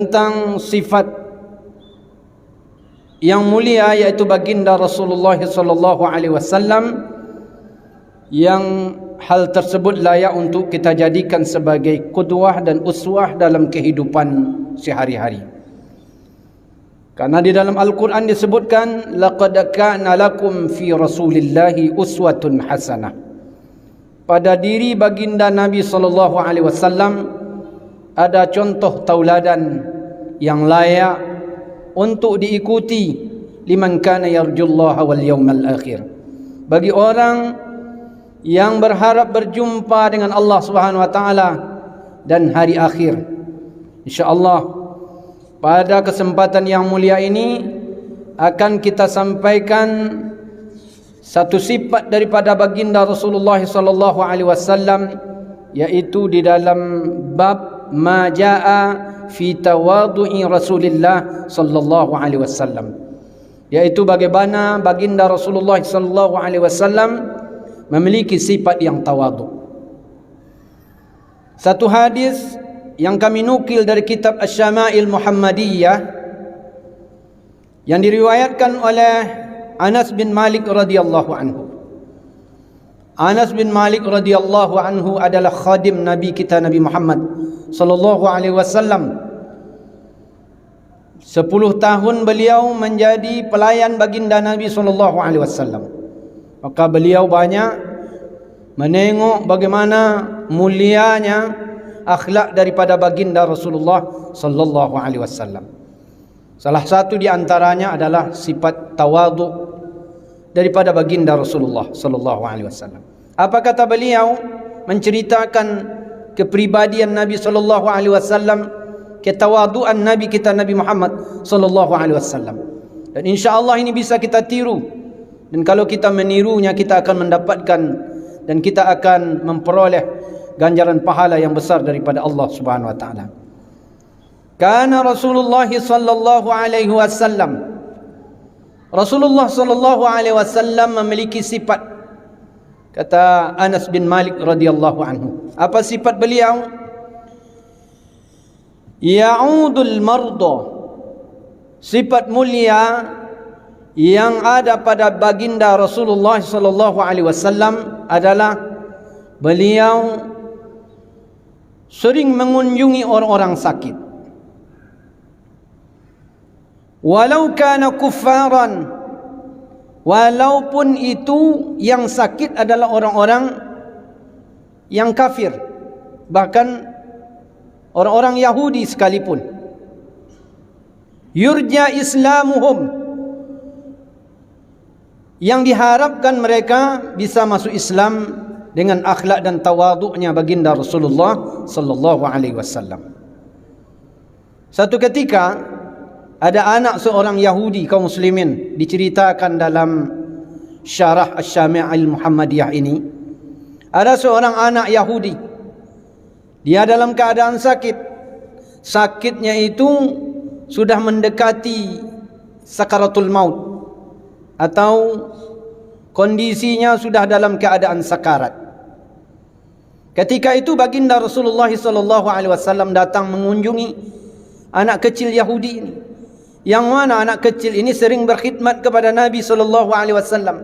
tentang sifat yang mulia, yaitu baginda Rasulullah sallallahu alaihi wasallam, yang hal tersebut layak untuk kita jadikan sebagai qudwah dan uswah dalam kehidupan sehari-hari. Karena di dalam Al-Quran disebutkan, laqad kana lakum fi rasulillahi uswatun hasanah. Pada diri baginda Nabi sallallahu alaihi wasallam ada contoh tauladan yang layak untuk diikuti, liman kana yarjullaha wal yawmal akhir, bagi orang yang berharap berjumpa dengan Allah Subhanahu wa taala dan hari akhir. Insyaallah pada kesempatan yang mulia ini akan kita sampaikan satu sifat daripada baginda Rasulullah sallallahu alaihi wasallam, yaitu di dalam bab ma jaa fi tawadhu'i Rasulillah sallallahu alaihi wasallam, yaitu bagaimana baginda Rasulullah sallallahu alaihi wasallam memiliki sifat yang tawadhu. Satu hadis yang kami nukil dari kitab Asy-Syama'il Muhammadiyah yang diriwayatkan oleh Anas bin Malik radhiyallahu anhu. Anas bin Malik radhiyallahu anhu adalah khadim Nabi kita Nabi Muhammad sallallahu alaihi wasallam. 10 tahun beliau menjadi pelayan baginda Nabi sallallahu alaihi wasallam. Maka beliau banyak menengok bagaimana mulianya akhlak daripada baginda Rasulullah sallallahu alaihi wasallam. Salah satu di antaranya adalah sifat tawadhu daripada baginda Rasulullah sallallahu alaihi wasallam. Apa kata beliau menceritakan kepribadian Nabi sallallahu alaihi wasallam, ketawaduan Nabi kita Nabi Muhammad sallallahu alaihi wasallam. Dan insya-Allah ini bisa kita tiru. Dan kalau kita menirunya, kita akan mendapatkan dan kita akan memperoleh ganjaran pahala yang besar daripada Allah Subhanahu wa taala. Kana Rasulullah sallallahu alaihi wasallam, Rasulullah sallallahu alaihi wasallam memiliki sifat, kata Anas bin Malik radhiyallahu anhu. Apa sifat beliau? Ya'udul marda. Sifat mulia yang ada pada baginda Rasulullah sallallahu alaihi wasallam adalah beliau sering mengunjungi orang-orang sakit. Walau kana kuffaran, walaupun itu yang sakit adalah orang-orang yang kafir, bahkan orang-orang Yahudi sekalipun. Yurja islamuhum, yang diharapkan mereka bisa masuk Islam dengan akhlak dan tawadhu'nya baginda Rasulullah sallallahu alaihi wasallam. Satu ketika ada anak seorang Yahudi kaum muslimin, diceritakan dalam syarah Asy-Syama'il Muhammadiyah ini. Ada seorang anak Yahudi, dia dalam keadaan sakit. Sakitnya itu sudah mendekati sakaratul maut, atau kondisinya sudah dalam keadaan sakarat. Ketika itu baginda Rasulullah sallallahu alaihi wasallam datang mengunjungi anak kecil Yahudi ini, yang mana anak kecil ini sering berkhidmat kepada Nabi sallallahu alaihi wasallam.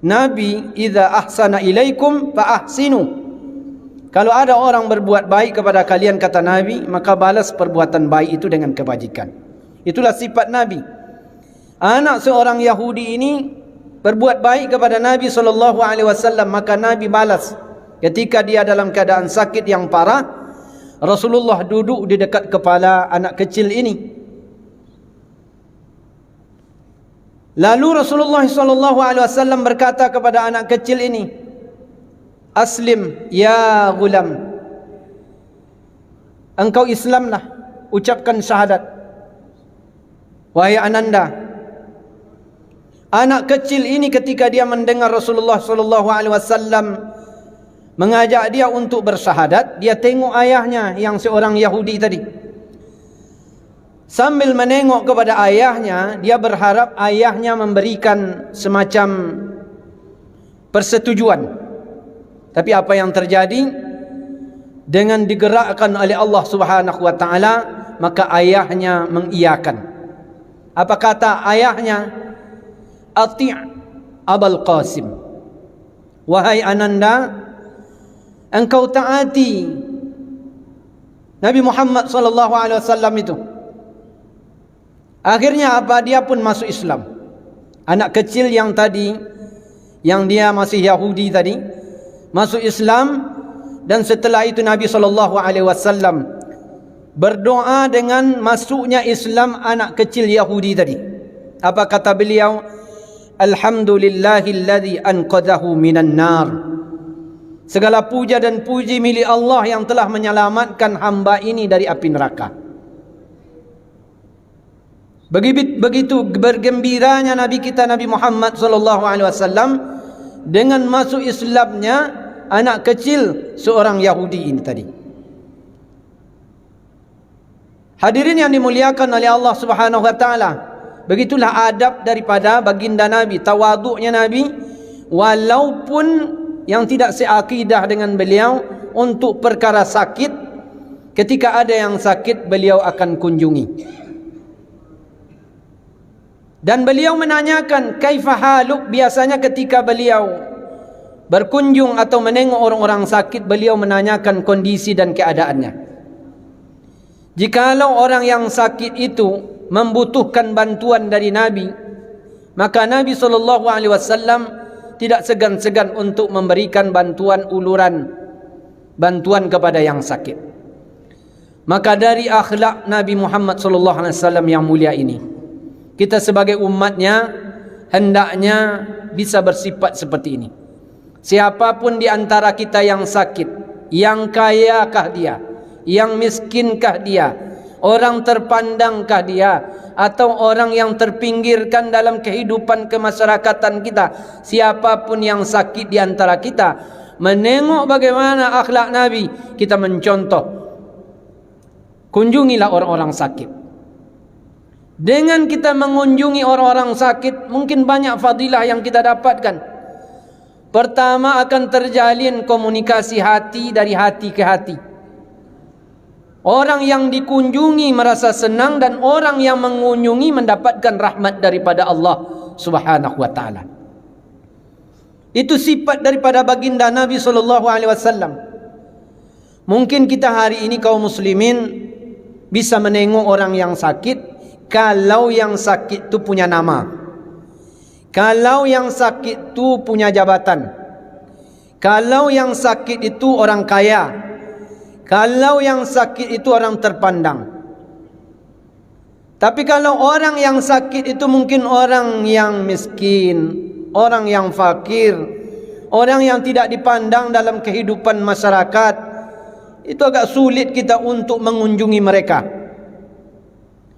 Nabi, idza ahsana ilaikum fa ahsinu. Kalau ada orang berbuat baik kepada kalian, kata Nabi, maka balas perbuatan baik itu dengan kebajikan. Itulah sifat Nabi. Anak seorang Yahudi ini berbuat baik kepada Nabi sallallahu alaihi wasallam, maka Nabi balas. Ketika dia dalam keadaan sakit yang parah, Rasulullah duduk di dekat kepala anak kecil ini. Lalu Rasulullah sallallahu alaihi wasallam berkata kepada anak kecil ini, "Aslim ya gulam." Engkau Islamlah, ucapkan syahadat, wahai ananda. Anak kecil ini ketika dia mendengar Rasulullah sallallahu alaihi wasallam mengajak dia untuk bersyahadat, dia tengok ayahnya yang seorang Yahudi tadi. Sambil menengok kepada ayahnya, dia berharap ayahnya memberikan semacam persetujuan. Tapi apa yang terjadi? Dengan digerakkan oleh Allah Subhanahu wa taala, maka ayahnya mengiyakan. Apa kata ayahnya? Ati' Abul Qasim. Wahai Ananda, engkau taati Nabi Muhammad SAW itu. Akhirnya apa? Dia pun masuk Islam. Anak kecil yang tadi, yang dia masih Yahudi tadi, masuk Islam. Dan setelah itu Nabi SAW berdoa dengan masuknya Islam anak kecil Yahudi tadi. Apa kata beliau? Alhamdulillahilladzi anqadhahu minan nar. Segala puja dan puji milik Allah yang telah menyelamatkan hamba ini dari api neraka. Begitu bergembiranya Nabi kita Nabi Muhammad SAW dengan masuk Islamnya anak kecil seorang Yahudi ini tadi. Hadirin yang dimuliakan oleh Allah Subhanahu wa taala, begitulah adab daripada baginda Nabi, tawaduknya Nabi, walaupun yang tidak seakidah dengan beliau, untuk perkara sakit, ketika ada yang sakit beliau akan kunjungi. Dan beliau menanyakan kaifa haluk. Biasanya ketika beliau berkunjung atau menengok orang-orang sakit, beliau menanyakan kondisi dan keadaannya. Jikalau orang yang sakit itu membutuhkan bantuan dari Nabi, maka Nabi SAW tidak segan-segan untuk memberikan bantuan uluran, bantuan kepada yang sakit. Maka dari akhlak Nabi Muhammad SAW yang mulia ini, kita sebagai umatnya hendaknya bisa bersifat seperti ini. Siapapun di antara kita yang sakit, yang kayakah dia, yang miskinkah dia, orang terpandangkah dia, atau orang yang terpinggirkan dalam kehidupan kemasyarakatan kita, siapapun yang sakit di antara kita, menengok bagaimana akhlak Nabi, kita mencontoh. Kunjungilah orang-orang sakit. Dengan kita mengunjungi orang-orang sakit, mungkin banyak fadilah yang kita dapatkan. Pertama, akan terjalin komunikasi hati dari hati ke hati. Orang yang dikunjungi merasa senang, dan orang yang mengunjungi mendapatkan rahmat daripada Allah Subhanahu wa taala. Itu sifat daripada baginda Nabi SAW. Mungkin kita hari ini kaum muslimin bisa menengok orang yang sakit, kalau yang sakit itu punya nama, kalau yang sakit itu punya jabatan, kalau yang sakit itu orang kaya, kalau yang sakit itu orang terpandang. Tapi kalau orang yang sakit itu mungkin orang yang miskin, orang yang fakir, orang yang tidak dipandang dalam kehidupan masyarakat, itu agak sulit kita untuk mengunjungi mereka.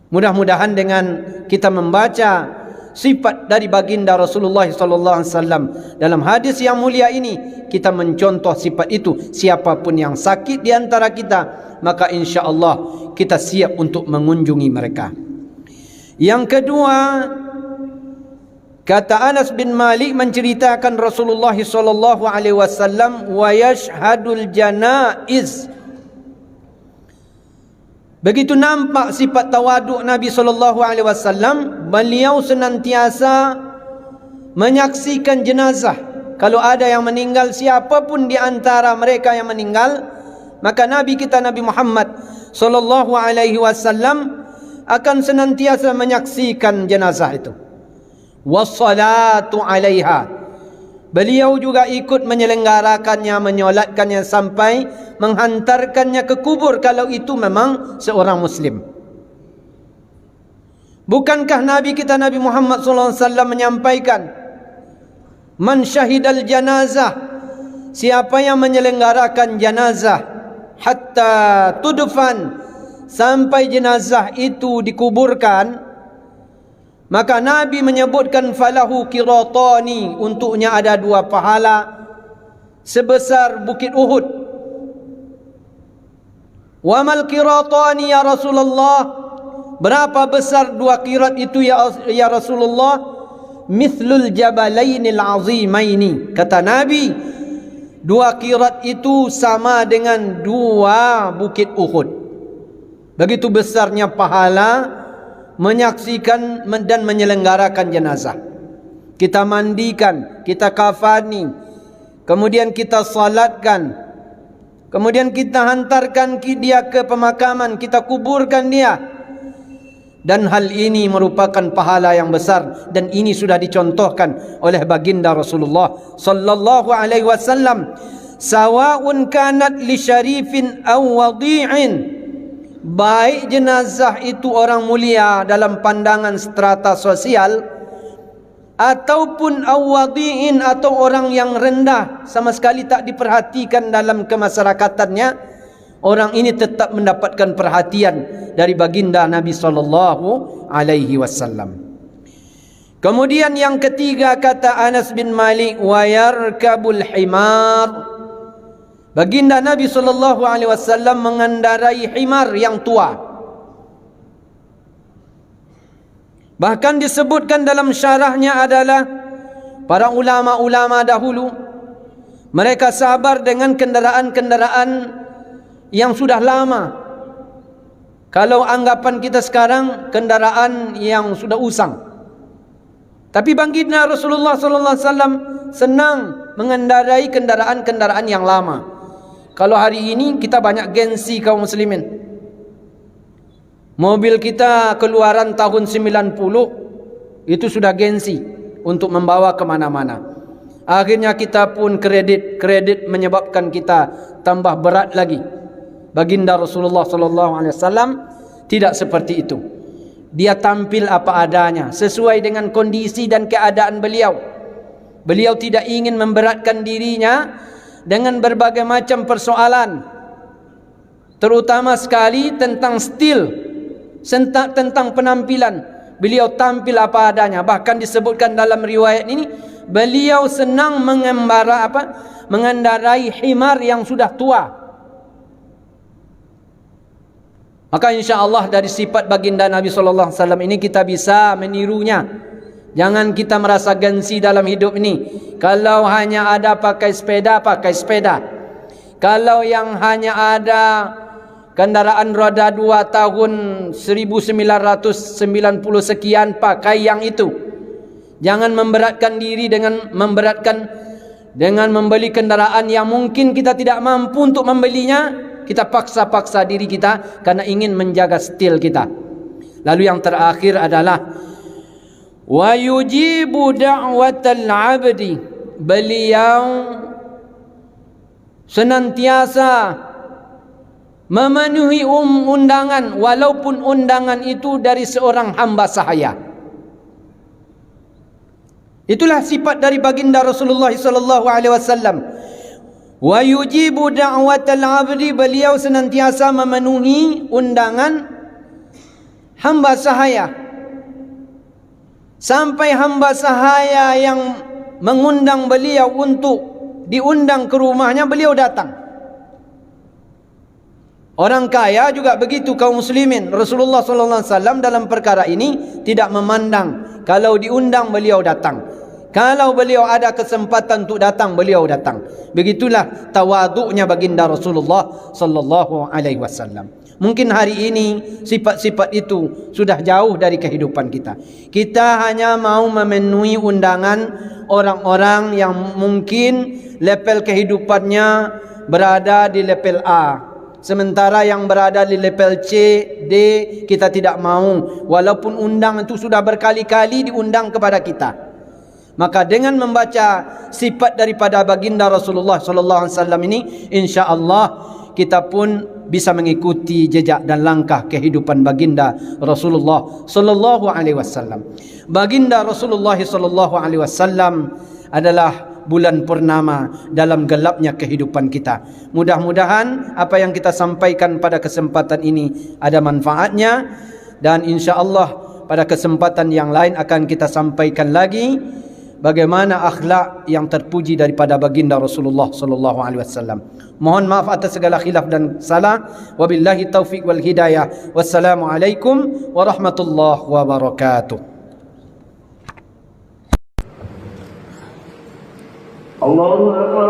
Mudah-mudahan dengan kita membaca sifat dari baginda Rasulullah SAW dalam hadis yang mulia ini, kita mencontoh sifat itu. Siapapun yang sakit di antara kita, maka insya Allah kita siap untuk mengunjungi mereka. Yang kedua, kata Anas bin Malik menceritakan Rasulullah SAW, wa yashhadul janaiz. Begitu nampak sifat tawaduk Nabi SAW, beliau senantiasa menyaksikan jenazah. Kalau ada yang meninggal, siapapun di antara mereka yang meninggal, maka Nabi kita Nabi Muhammad SAW akan senantiasa menyaksikan jenazah itu. Wassalatu alaiha. Beliau juga ikut menyelenggarakannya, menyolatkannya sampai menghantarkannya ke kubur kalau itu memang seorang muslim. Bukankah Nabi kita Nabi Muhammad SAW menyampaikan, man syahidal janazah, siapa yang menyelenggarakan janazah hatta tudfan, sampai jenazah itu dikuburkan, maka Nabi menyebutkan falahu qiratani, untuknya ada 2 pahala sebesar bukit Uhud. Wa mal qiratani ya Rasulullah, berapa besar 2 qirat itu ya Rasulullah? Mithlul jabalainil azimaini, kata Nabi, 2 qirat itu sama dengan 2 bukit Uhud. Begitu besarnya pahala menyaksikan dan menyelenggarakan jenazah. Kita mandikan, kita kafani, kemudian kita salatkan, kemudian kita hantarkan dia ke pemakaman, kita kuburkan dia. Dan hal ini merupakan pahala yang besar, dan ini sudah dicontohkan oleh baginda Rasulullah sallallahu alaihi wasallam. Sawa'un kanat li syarifin aw wadi'in, baik jenazah itu orang mulia dalam pandangan strata sosial, ataupun awadi'in, atau orang yang rendah sama sekali tak diperhatikan dalam kemasyarakatannya, orang ini tetap mendapatkan perhatian dari baginda Nabi sallallahu alaihi wasallam. Kemudian yang ketiga, kata Anas bin Malik, wa yarkabul himar. Baginda Nabi sallallahu alaihi wasallam mengendarai himar yang tua. Bahkan disebutkan dalam syarahnya adalah para ulama-ulama dahulu, mereka sabar dengan kendaraan-kendaraan yang sudah lama. Kalau anggapan kita sekarang, kendaraan yang sudah usang. Tapi baginda Rasulullah sallallahu alaihi wasallam senang mengendarai kendaraan-kendaraan yang lama. Kalau hari ini kita banyak gengsi kaum muslimin. Mobil kita keluaran tahun 90 itu sudah gengsi untuk membawa kemana-mana. Akhirnya kita pun kredit menyebabkan kita tambah berat lagi. Baginda Rasulullah sallallahu alaihi wasallam tidak seperti itu. Dia tampil apa adanya sesuai dengan kondisi dan keadaan beliau. Beliau tidak ingin memberatkan dirinya dengan berbagai macam persoalan, terutama sekali tentang stil, tentang penampilan. Beliau tampil apa adanya. Bahkan disebutkan dalam riwayat ini, beliau senang mengendarai himar yang sudah tua. Maka insya-Allah dari sifat baginda Nabi sallallahu alaihi wasallam ini kita bisa menirunya. Jangan kita merasa gengsi dalam hidup ini. Kalau hanya ada pakai sepeda, pakai sepeda. Kalau yang hanya ada kendaraan roda 2 tahun 1990 sekian, pakai yang itu. Jangan memberatkan diri dengan membeli kendaraan yang mungkin kita tidak mampu untuk membelinya. Kita paksa-paksa diri kita karena ingin menjaga stil kita. Lalu yang terakhir adalah wa yujibu da'watal 'abdi. Beliau senantiasa memenuhi undangan, walaupun undangan itu dari seorang hamba sahaya. Itulah sifat dari baginda Rasulullah sallallahu alaihi wasallam. Wa yujibu da'watal 'abdi, beliau senantiasa memenuhi undangan hamba sahaya. Sampai hamba sahaya yang mengundang beliau untuk diundang ke rumahnya, beliau datang. Orang kaya juga begitu kaum muslimin. Rasulullah sallallahu alaihi wasallam dalam perkara ini tidak memandang. Kalau diundang, beliau datang. Kalau beliau ada kesempatan untuk datang, beliau datang. Begitulah tawaduknya baginda Rasulullah sallallahu alaihi wasallam. Mungkin hari ini sifat-sifat itu sudah jauh dari kehidupan kita. Kita hanya mau memenuhi undangan orang-orang yang mungkin level kehidupannya berada di level A, sementara yang berada di level C, D kita tidak mau, walaupun undang itu sudah berkali-kali diundang kepada kita. Maka dengan membaca sifat daripada baginda Rasulullah sallallahu alaihi wasallam ini, insya-Allah kita pun bisa mengikuti jejak dan langkah kehidupan baginda Rasulullah sallallahu alaihi wasallam. Baginda Rasulullah sallallahu alaihi wasallam adalah bulan purnama dalam gelapnya kehidupan kita. Mudah-mudahan apa yang kita sampaikan pada kesempatan ini ada manfaatnya, dan insya-Allah pada kesempatan yang lain akan kita sampaikan lagi bagaimana akhlak yang terpuji daripada baginda Rasulullah sallallahu alaihi wasallam. Mohon maaf atas segala khilaf dan salah. Wabillahi taufik wal hidayah. Wassalamualaikum warahmatullahi wabarakatuh. Allahu akbar.